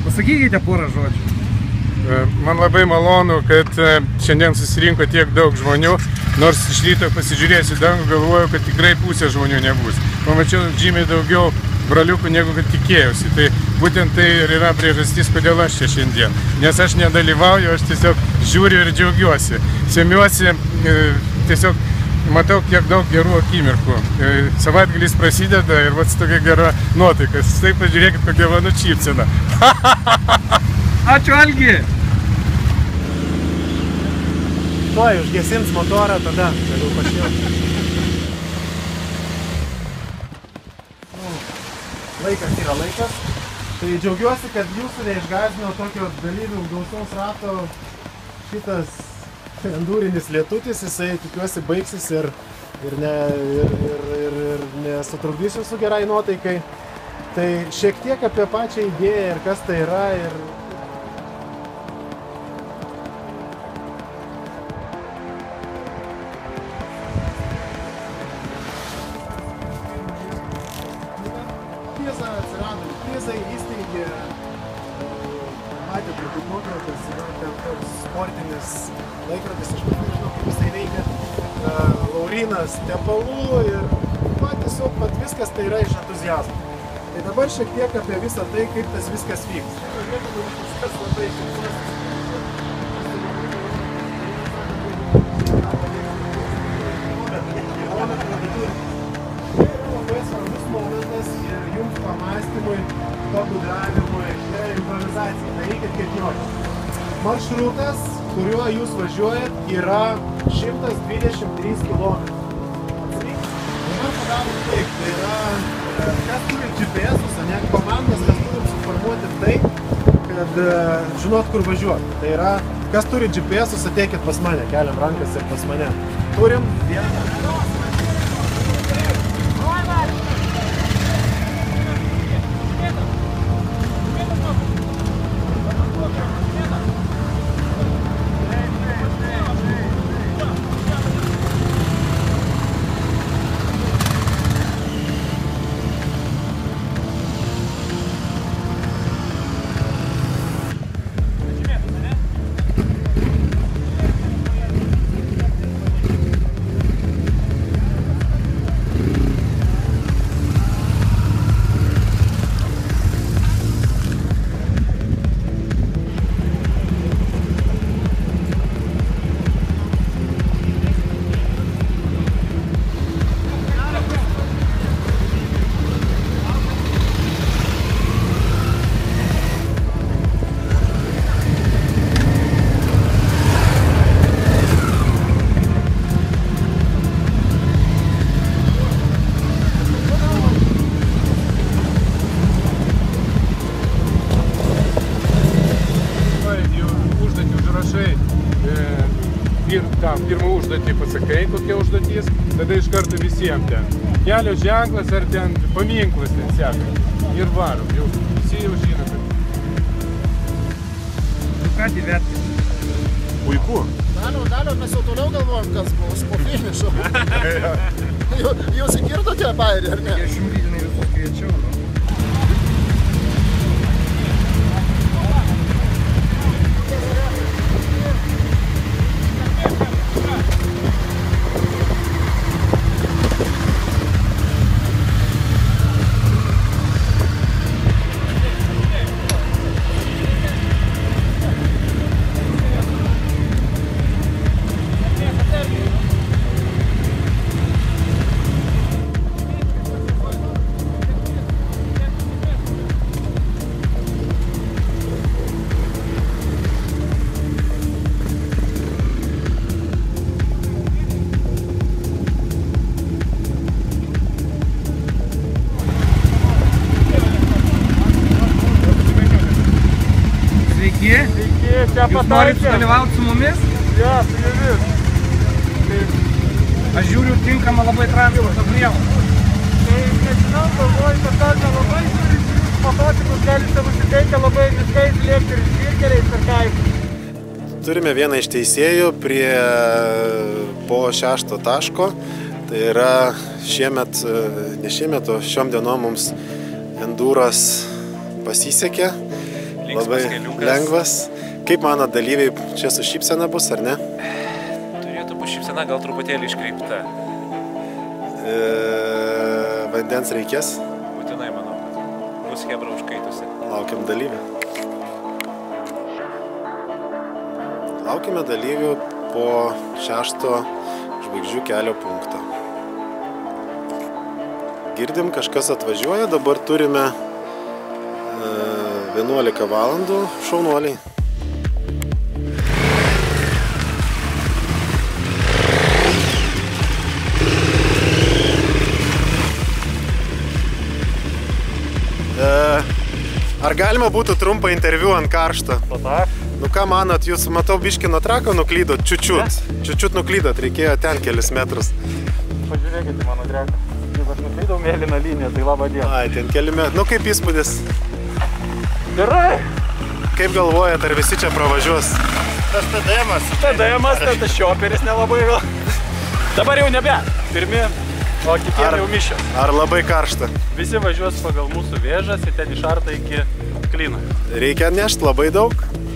Pasakykite porą žodžių. Man labai malonu, kad šiandien susirinko tiek daug žmonių, nors iš ryto pasižiūrėsiu dangų, galvoju, kad tikrai pusė žmonių nebus. Pamačiau žymiai daugiau broliukų, negu kad tikėjausi. Tai būtent tai ir yra priežastis, kodėl aš čia šiandien. Nes aš nedalyvauju, aš tiesiog žiūriu ir džiaugiuosi. Semiuosi, tiesiog matau, kiek daug gerų akimirkų. Savaitgalis prasideda ir vats tokia gera nuotaika. Štai pažiūrėkit, kokia mano šypsena. Ačiū, Algi! Tuoj užgesins motorą, tada galiu pašilti. Laikas yra laikas. Tai džiaugiuosi, kad jūsų neišgąsdino tokio dalyvių gausaus rato šitas endūrinis lietutis. Jisai, tikiuosi, baigsis ir nesutrukdys jūsų gerai nuotaikai. Tai šiek tiek apie pačią idėją ir kas tai yra. Prizai įsteigė, matėte, kaip nuotraukas, yra toks sportinis laikrodis, aš nežinau, kaip jisai veikia, Laurynas Tepalų ir tiesiog viskas tai yra iš entuziazmo. Tai dabar šiek tiek apie visą tai, kaip tas viskas vyks. Viskas labai pamastymui, pagudravimui ir improvizacijai. Darykit kaip norit. Maršrutas, kuriuo jūs važiuojat, yra 123 km. Dabar padarom taip, tai yra, kas turi GPS-us, ne komandas, mes turim suformuoti taip, kad žinot, kur važiuoti. Tai yra, kas turi GPS-us, ateikit pas mane, keliam rankas ir pas mane. Turim vieną. Pirmą užduotį pasakai, kokia užduotys, tada iš karto visiems ten. Kelio ženklas ar ten paminklas ten seka. Ir varom, jau visi jau žino, kad... Ką įvertinti? Puiku. Dalio, mes jau toliau galvojam, kas bus po finišo. Jūs įgirdote bairį, ar ne? Aš jums rytinai visus kviečiau, nu. Jūs norit sudalyvauti su mumis? Jo, su jumis. Aš žiūriu tinkamą labai transporto priemonę. Tai nežinau, galvoju, kad dar nelabai žiūri, motociklus galite nusiteikę labai miškais lėkti ir žvyrkeliais per kaimą. Turime vieną iš teisėjų po 6 taško. Tai yra šiemet, ne šiemet, o šiom dienom mums enduras pasisekė. Linksmas Labai keliukas. lengvas. Kaip mano dalyviai, čia su šypsena bus, ar ne? Turėtų būti šypsena gal truputėlį iškreipta. Vandens reikės. Būtinai manau, kad bus hebra užkaitusi. Laukiam dalyvių. Laukime dalyvių po 6 žvaigždžių kelio punkto. Girdim, kažkas atvažiuoja, dabar turime 11 valandų, šaunuoliai. Ar galima būtų trumpą interviu ant karšto? O tak? Nu ką manot, jūs matau biškį nuo trako nuklydot, čiučiut nuklydot, reikėjo ten kelis metrus. Pažiūrėkite mano treką. Kaip aš nuklydau mėlyną liniją, tai labą dieną. Ai, ten keli metrų. Nu kaip įspūdis? Gerai. Kaip galvojat, ar visi čia pravažiuos? Tas TDM-as. TDM-as, tas šioperis nelabai gal. Dabar jau nebe. Pirmi, o kitiem jau mišio. Ar labai karšta? Visi važiuos pagal mūsų vėžas ir ten išarta iki Klino. Reikia nešt labai daug?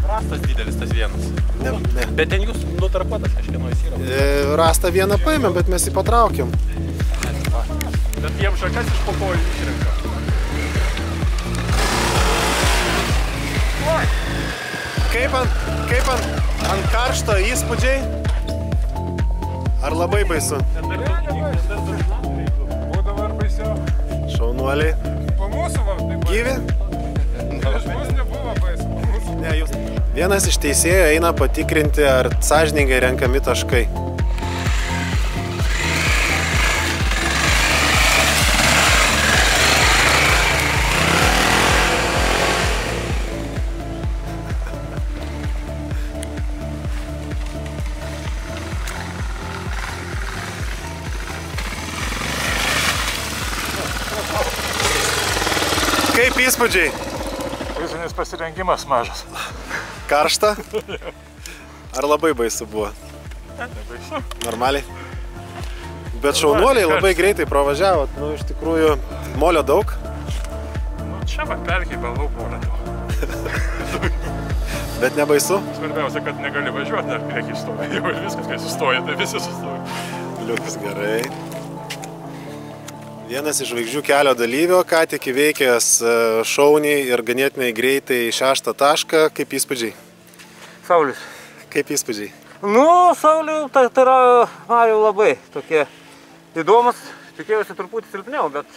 Rastas didelis tas vienas. Ne. Bet ten jūs nutarkuotas kažkieno jis yra. Rastą vieną paėmėm, bet mes jį patraukėm. Bet jiem šakas iš po kojų išrinka. Kaip ant karšto įspūdžiai? Ar labai baisu? Būdavo ar baisiau. Šaunuoliai. Po mūsų va, taip. Gyvi? Prieš mus nebuvo baisu. Po mūsų. Ne, jūs. Vienas iš teisėjų eina patikrinti, ar sąžiningai renkami taškai. Kaip įspūdžiai? Fizinis pasirengimas mažas. Karšta? Ar labai baisu buvo? Nebaisu. Normaliai? Bet šaunuoliai labai greitai pravažiavot. Nu, iš tikrųjų, molio daug. Nu, čia va perkėpė daug molio. Bet nebaisu? Svarbiausia, kad negali važiuoti, dar priekį stovi. Jau ir viskas, kai sustoja, tai visi sustoja. Liuks, gerai. Vienas iš žvaigždžių kelio dalyvio, ką tik įveikęs šauniai ir ganėtinai greitai 6 tašką. Kaip įspūdžiai? Saulius. Kaip įspūdžiai? Nu, Sauliu, tai yra Mariau labai tokie įdomus. Tikėjausi truputį silpniau, bet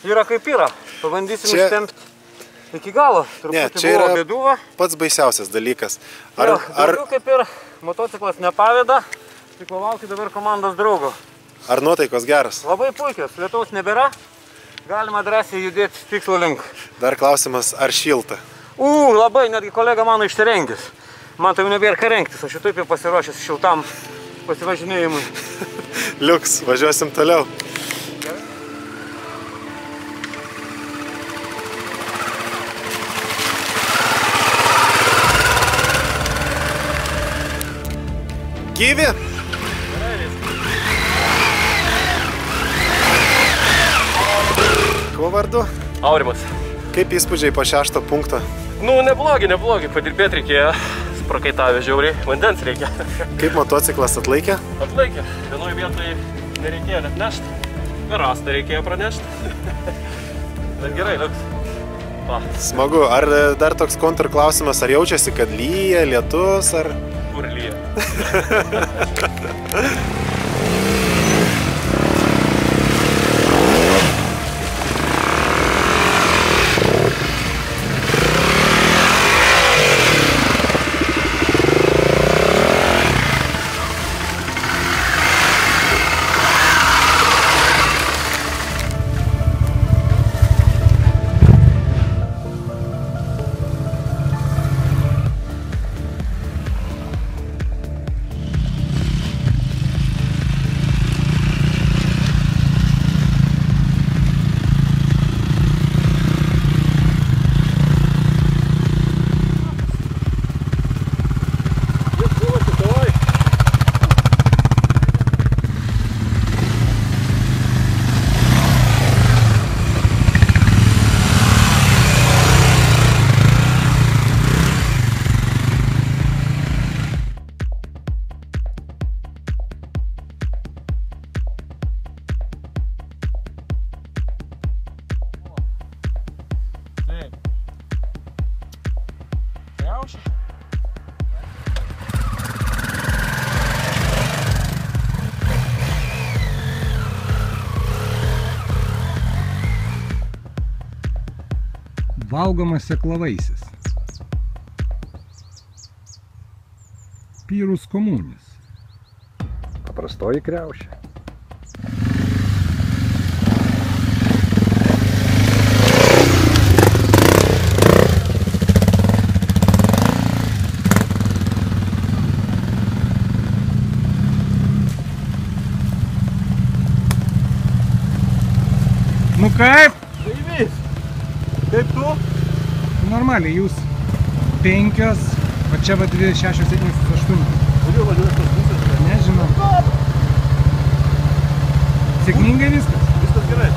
yra kaip yra. Pabandysim ištempti iki galo. Truputį čia buvo yra bėdų. pats baisiausias dalykas. Daugiau kaip ir motociklas nepaveda, tik palaukti dabar komandos draugo. Ar nuotaikos geras? Labai puikios, lietaus nebėra, galima drąsiai judėti tikslo link. Dar klausimas, ar šilta? Labai, netgi kolega mano išsirengęs. Man tai jau nebėra ką rengtis, aš jau taip jau pasiruošęs šiltam pasivažinėjimui. Liuks, važiuosim toliau. Gyvi? Kuo vardu? Aurimas. Kaip įspūdžiai po 6 punkto? Nu, neblogi, padirbėti reikėjo. Sprakaitavę žiauriai, vandens reikia. Kaip motociklas atlaikė? Atlaikė. Vienoje vietoje nereikėjo net nešti. Per rastą reikėjo pranešti. Bet gerai, liuks. Smagu. Ar dar toks kontrklausimas, ar jaučiasi, kad lyja, lietus, ar... Kur lyja? Taip. Kriaušė. Valgomas seklavaisis. Pyrus komunis. Paprastoji kriaušė. Nu kaip? Laimės. Kaip tu? Normaliai, jūs 5, o čia va 2, 6, 7, 8. Kodėl važiuojas tos pusės? Nežinau. Sėkmingai viskas? Viskas gerai.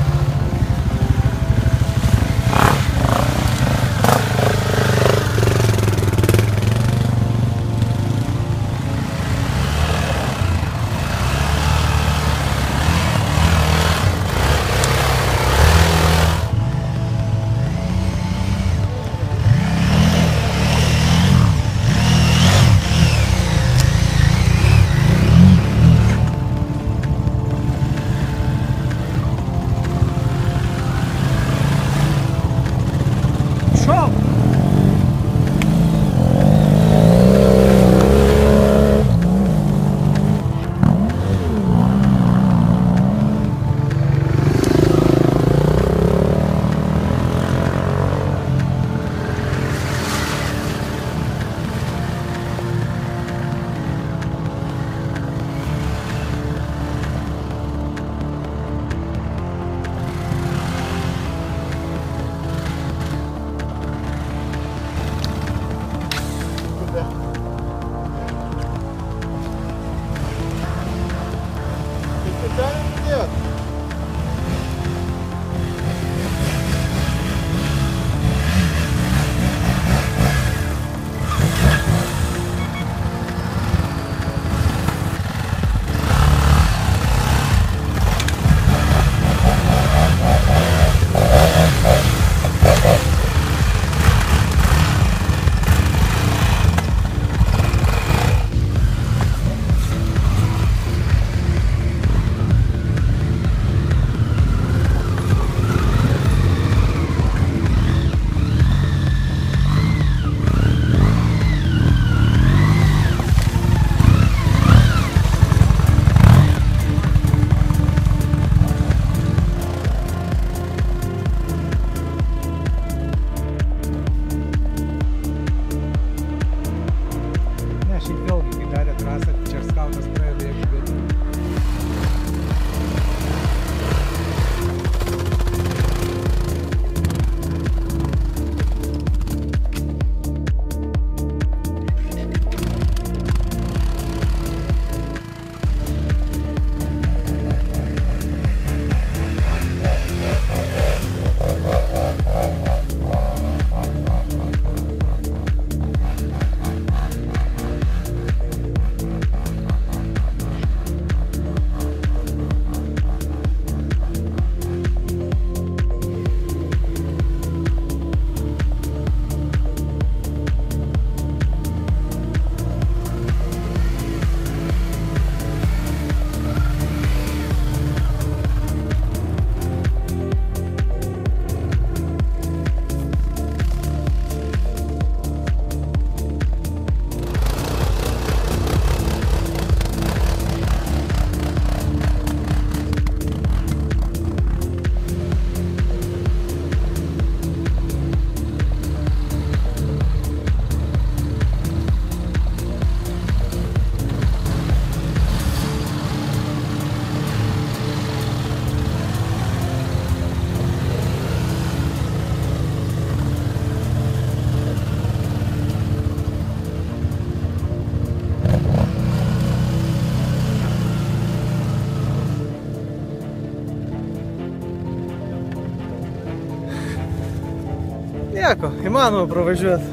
Nieko, įmanoma pravažiuoti.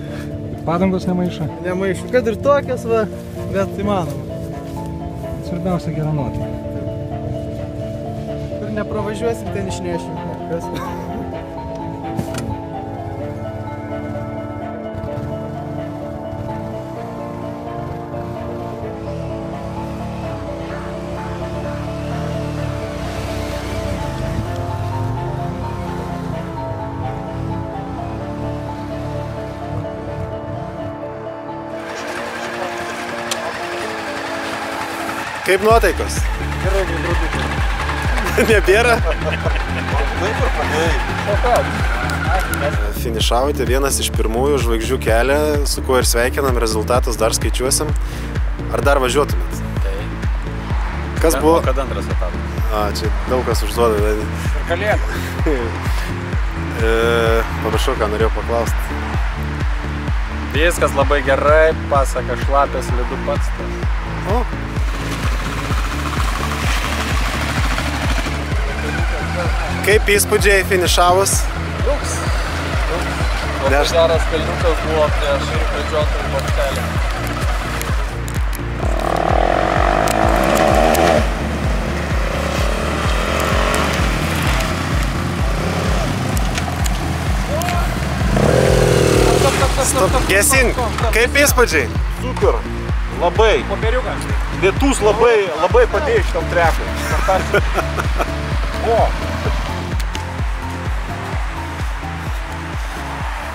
Padangos nemaišo. Nemaišo, kad ir tokias, va, bet įmanoma. Svarbiausia gera nuotaika. Kur nepravažiuosim, ten išnešim. Kas? Kaip nuotaikos? Gerai, neįgrūdukė. Nebėra? Finišavote vienas iš pirmųjų žvaigždžių kelią, su kuo ir sveikinam, rezultatus dar skaičiuosim. Ar dar važiuotumėt? Kas buvo? Kad antras etapas. Čia daug kas užduoda. Ir kalėda. Paprašau, ką norėjau paklausti. Viskas labai gerai, pasaka šlapės lidu pats. Kaip įspūdžiai finišavus? Liuks. Labai geras kalniukas buvo prieš vedžiotojų bokštelį. Gesink, kaip įspūdžiai? Super, labai. Popieriukas. Lietus labai padėjo šitam trekui. O.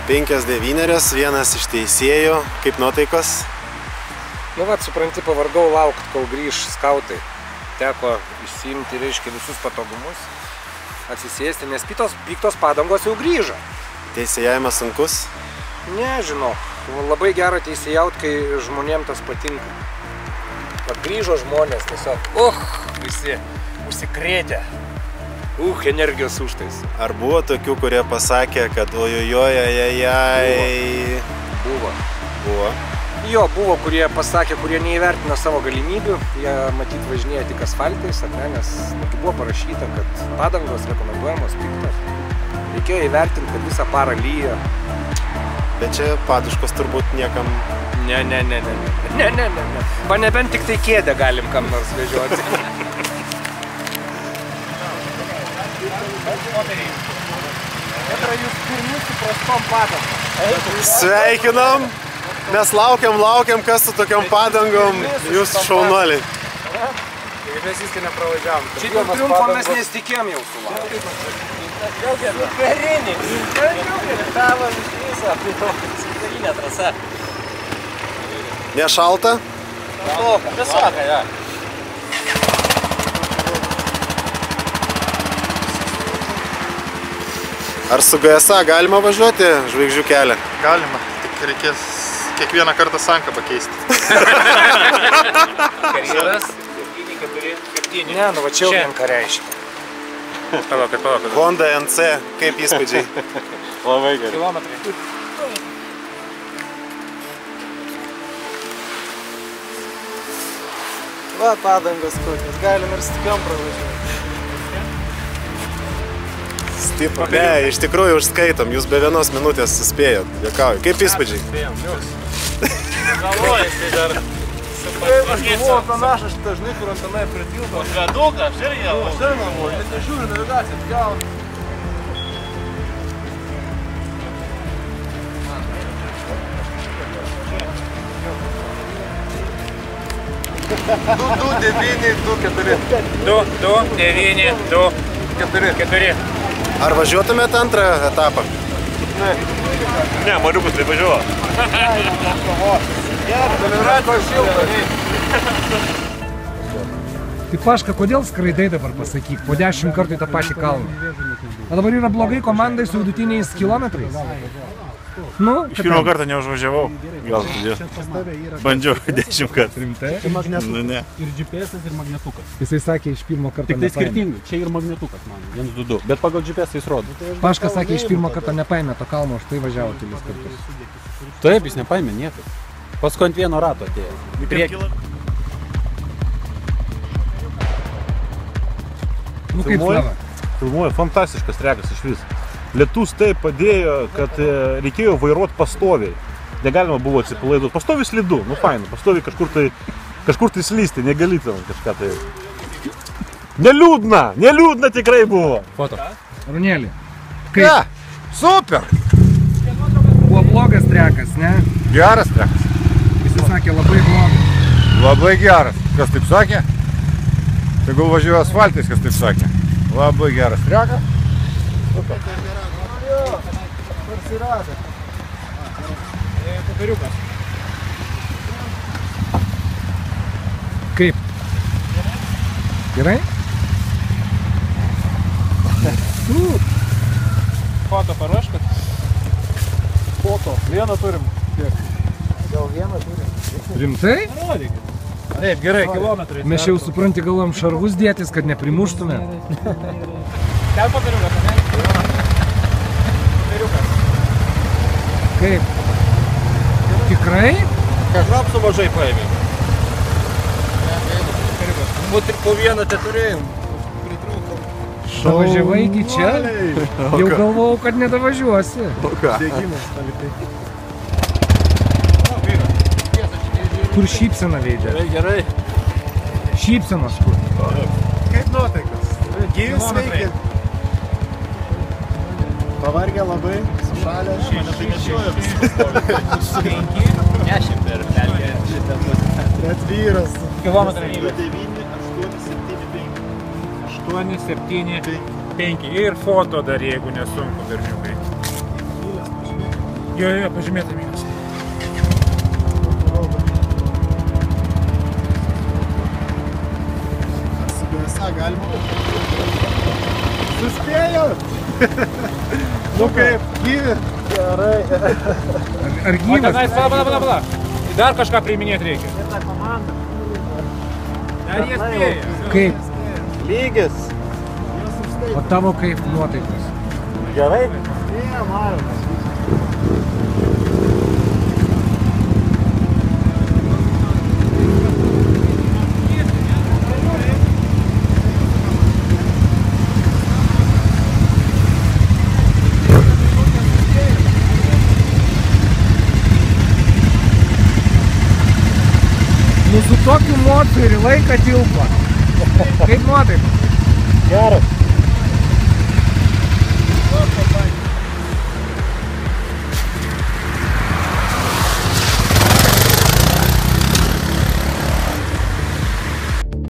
5-9, vienas iš teisėjų. Kaip nuotaikos? Nu vat, supranti, pavargau laukti, kol grįž skautai. Teko išsiimti, reiškia, visus patogumus, atsisėsti, nes piktos padangos jau grįžo. Teisėjavimas sunkus? Nežinau, labai gera teisėjaut, kai žmonėm tas patinka. Vat grįžo žmonės tiesiog, visi užsikrėtė. Energijos užtais. Ar buvo tokių, kurie pasakė, kad ojojoj, ajajai? Buvo. Buvo? Jo, buvo, kurie pasakė, kurie neįvertina savo galimybių. Jie matyt važinėja tik asfaltais, nes buvo parašyta, kad padangos rekomenduojamos piktos. Reikėjo įvertinti, kad visą parą lyja. Bet čia paduškos turbūt niekam... Ne. Va nebent tik tai kėdę galim kam nors vežioti. Petra, jūs pirmi su prastom padangom. Sveikinam! Mes laukiam, kas su tokiom padangom. Jūs šaunuoliai. Ir mes viskai nepravažiavom. Čia dėl triumfo mes nesitikėjom jau sulaukti. Superinį. Tavo visą, superinė trasa. Nešalta? Visoka, ja. Ar su GSA galima važiuoti žvaigždžių kelią? Galima, tik reikės kiekvieną kartą sanką pakeisti. Karjeras 7-4-7. Ne, nu va čia jau vien ką reiškia. Palauk. Honda NC, kaip įspūdžiai? Labai gerai. Kilometrai. Va, padangos kokios, galim ir stikiom pravažiuoti. Stipru. Ne, iš tikrųjų užskaitom, jūs be 1 minutės suspėjot, juokauju. Kaip įspūdžiai? Spėjom, liuks. Galvojasi dar. Aš galvoju panašą šitą, žinai, kur ant tenai pritildo. Veduką, aš irgi galvoju. Aš irgi galvoju, net nežiūriu navigaciją, gal. Keturi. Ar važiuotumėt antrą etapą? Ne, Mariukus tai važiuoja. Tai Paška, kodėl skraidai dabar pasakyk, po 10 kartų į tą patį kalną? O dabar yra blogai komandai su vidutiniais kilometrais? Nu, Pirmą kartą neužvažiavau, gal todėl. Bandžiau 10 kartų. Rimtai? Nu, ne. Ir GPS ir magnetukas. Jisai sakė, iš pirmo karto Tik tai nepaėmė. skirtingai, čia ir magnetukas man, 1-2. Bet pagal GPS jis rodo. Paška sakė, iš pirmo karto nepaėmė to kalno, už tai važiavo kelis kartus. Taip, jis nepaėmė niekaip. Paskui ant vieno rato atėjo. Į priekį. Nu kaip Slava? Filmuoja fantastiškas trekas iš vis. Lietus taip padėjo, kad reikėjo vairuoti pastoviai. Negalima buvo atsipalaiduoti. Pastoviai slidu, nu faina, pastoviai kažkur tai slysti, negali ten kažką tai. Neliūdna tikrai buvo. Foto. Runėlį. Kaip? Ja, super! Buvo blogas trekas, ne? Geras trekas. Visi sakė labai blogas. Labai geras. Kas taip sakė? Tegul važiuoja asfaltais, kas taip sakė. Labai geras trekas. Kaip? Gerai? Foto paruoškit. Foto. Vieną turim. Gal vieną turim. Rimtai? Rodykit. Taip, gerai, kilometrai. Mes jau supranti galvom šarvus dėtis, kad neprimuštume. Ten papiriukas, ne? Papiriukas. Kaip? Tikrai? Rapsų mažai paėmė. Po vieną te turėjom. Važiavai iki čia? Jau galvojau, kad nedavažiuosi. Dėgymas palikai. Kur šypsena veidė? Gerai. Šypsenos kur? Kaip nuotaikas? Gyvis sveiki. Pavargę labai, sušalę. Nešiojo viskas. 5-10 per pelkę šitą pusę. Bet vyras. Kilometrai. 8-7-5 ir foto dar, jeigu nesunku, berniukai. Jo, pažymėta minus. Su BSA galima. Suspėjau! Nu kaip, gyvi? Gerai. Ar gyvas? Pala. Dar kažką priiminėti reikia. Dar jie spėja. Kaip? Lygis. O tavo kaip nuotaikos? Gerai? Ne, Marius. Nu su tokiu mocu ir į laiką tilpo. Kaip nuotaikos? Geras.